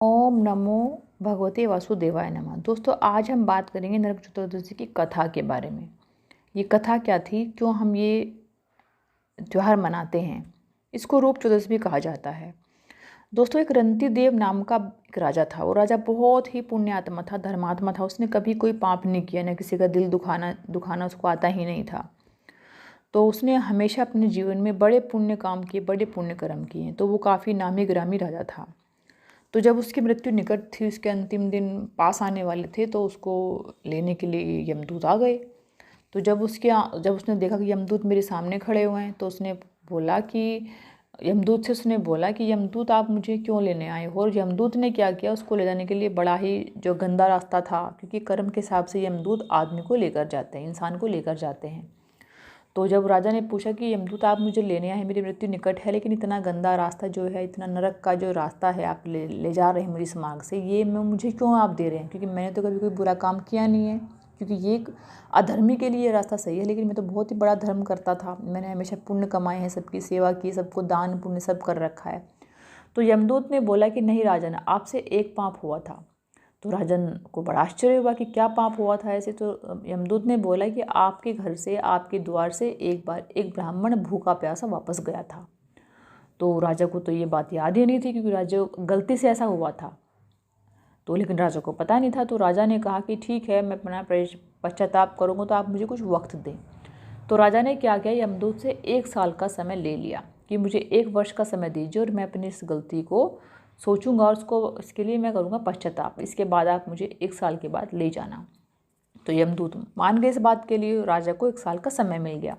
ओम नमो भगवते वासुदेवाय नमः। दोस्तों, आज हम बात करेंगे नरक चतुर्दशी की कथा के बारे में। ये कथा क्या थी, क्यों हम ये त्यौहार मनाते हैं। इसको रूप चतुर्दशी भी कहा जाता है। दोस्तों, एक रंती देव नाम का एक राजा था। वो राजा बहुत ही पुण्यात्मा था, धर्मात्मा था। उसने कभी कोई पाप नहीं किया, न किसी का दिल दुखाना उसको आता ही नहीं था। तो उसने हमेशा अपने जीवन में बड़े पुण्य काम किए, बड़े पुण्य कर्म किए। तो वो काफ़ी नामी ग्रामी राजा था। तो जब उसकी मृत्यु निकट थी, उसके अंतिम दिन पास आने वाले थे, तो उसको लेने के लिए यमदूत आ गए। तो जब उसने देखा कि यमदूत मेरे सामने खड़े हुए हैं, तो उसने बोला कि यमदूत से उसने बोला कि यमदूत, आप मुझे क्यों लेने आए हो। और यमदूत ने क्या किया, उसको ले जाने के लिए बड़ा ही जो गंदा रास्ता था, क्योंकि कर्म के हिसाब से यमदूत आदमी को लेकर जाते हैं, इंसान को लेकर जाते हैं। तो जब राजा ने पूछा कि यमदूत, आप मुझे लेने आए, मेरी मृत्यु निकट है, लेकिन इतना गंदा रास्ता जो है, इतना नरक का जो रास्ता है, आप ले जा रहे हैं मुझे इस मार्ग से, ये मुझे क्यों आप दे रहे हैं, क्योंकि मैंने तो कभी कोई बुरा काम किया नहीं है। क्योंकि ये एक अधर्मी के लिए ये रास्ता सही है, लेकिन मैं तो बहुत ही बड़ा धर्म करता था। मैंने हमेशा पुण्य कमाए हैं, सबकी सेवा की, सबको दान पुण्य सब कर रखा है। तो यमदूत ने बोला कि नहीं राजन, आपसे एक पाप हुआ था। तो राजन को बड़ा आश्चर्य हुआ कि क्या पाप हुआ था ऐसे। तो यमदूत ने बोला कि आपके घर से, आपके द्वार से एक बार एक ब्राह्मण भूखा प्यासा वापस गया था। तो राजा को तो ये बात याद ही नहीं थी, क्योंकि राजा गलती से ऐसा हुआ था। तो लेकिन राजा को पता नहीं था। तो राजा ने कहा कि ठीक है, मैं अपना पश्चाताप करूँगा, तो आप मुझे कुछ वक्त दें। तो राजा ने क्या किया, यमदूत से 1 साल का समय ले लिया कि मुझे 1 वर्ष का समय दीजिए, और मैं अपनी इस गलती को सोचूंगा और इसके लिए मैं करूँगा पश्चाताप। इसके बाद आप मुझे 1 साल के बाद ले जाना। तो यमदूत मान गए इस बात के लिए। राजा को 1 साल का समय मिल गया।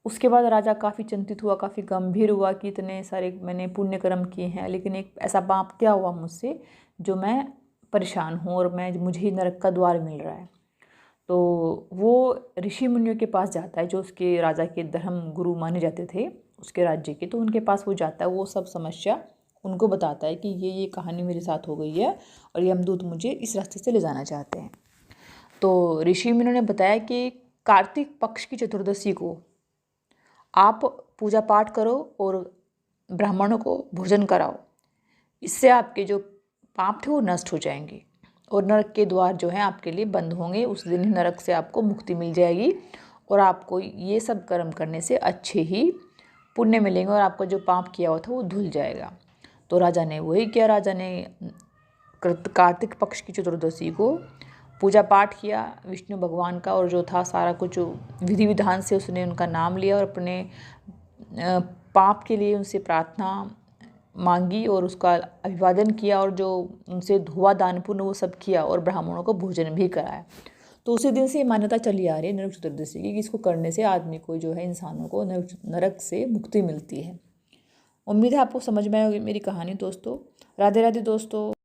उसके बाद राजा काफ़ी चिंतित हुआ, काफ़ी गंभीर हुआ कि इतने सारे मैंने पुण्य कर्म किए हैं, लेकिन एक ऐसा पाप क्या हुआ मुझसे जो मैं परेशान हूँ, और मुझे ही नरक का द्वार मिल रहा है। तो वो ऋषि मुनियों के पास जाता है, जो उसके राजा के धर्म गुरु माने जाते थे उसके राज्य के। तो उनके पास वो जाता है, वो सब समस्या उनको बताता है कि ये कहानी मेरे साथ हो गई है, और यमदूत मुझे इस रास्ते से ले जाना चाहते हैं। तो ऋषि मुनियों ने बताया कि कार्तिक पक्ष की चतुर्दशी को आप पूजा पाठ करो और ब्राह्मणों को भोजन कराओ। इससे आपके जो पाप थे वो नष्ट हो जाएंगे, और नरक के द्वार जो हैं आपके लिए बंद होंगे। उस दिन ही नरक से आपको मुक्ति मिल जाएगी, और आपको ये सब कर्म करने से अच्छे ही पुण्य मिलेंगे, और आपका जो पाप किया हुआ था वो धुल जाएगा। तो राजा ने वही किया। राजा ने कार्तिक पक्ष की चतुर्दशी को पूजा पाठ किया विष्णु भगवान का, और जो था सारा कुछ विधि विधान से उसने उनका नाम लिया, और अपने पाप के लिए उनसे प्रार्थना मांगी, और उसका अभिवादन किया, और जो उनसे धुआ दान पुण्य वो सब किया, और ब्राह्मणों को भोजन भी कराया। तो उसी दिन से मान्यता चली आ रही है नरक चतुर्दशी की, कि इसको करने से आदमी को जो है, इंसानों को नरक से मुक्ति मिलती है। उम्मीद है आपको समझ में आएगी मेरी कहानी दोस्तों। राधे राधे दोस्तों।